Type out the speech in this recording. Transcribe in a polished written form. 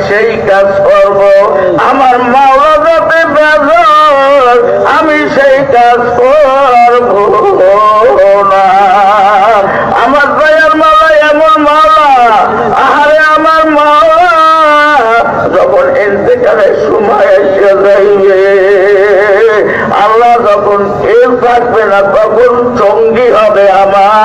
সেই কাজ করব। আমার মাওলা যাতে বেজার আমি সেই কাজ করব না। আমার দয়ার মাওলা এমন মাওলা, আহারে আমার মাওলা যখন ইন্তেকালের সময় এসে যাইবে, আল্লাহ যখন কেউ থাকবে না তখন সঙ্গী হবে আমার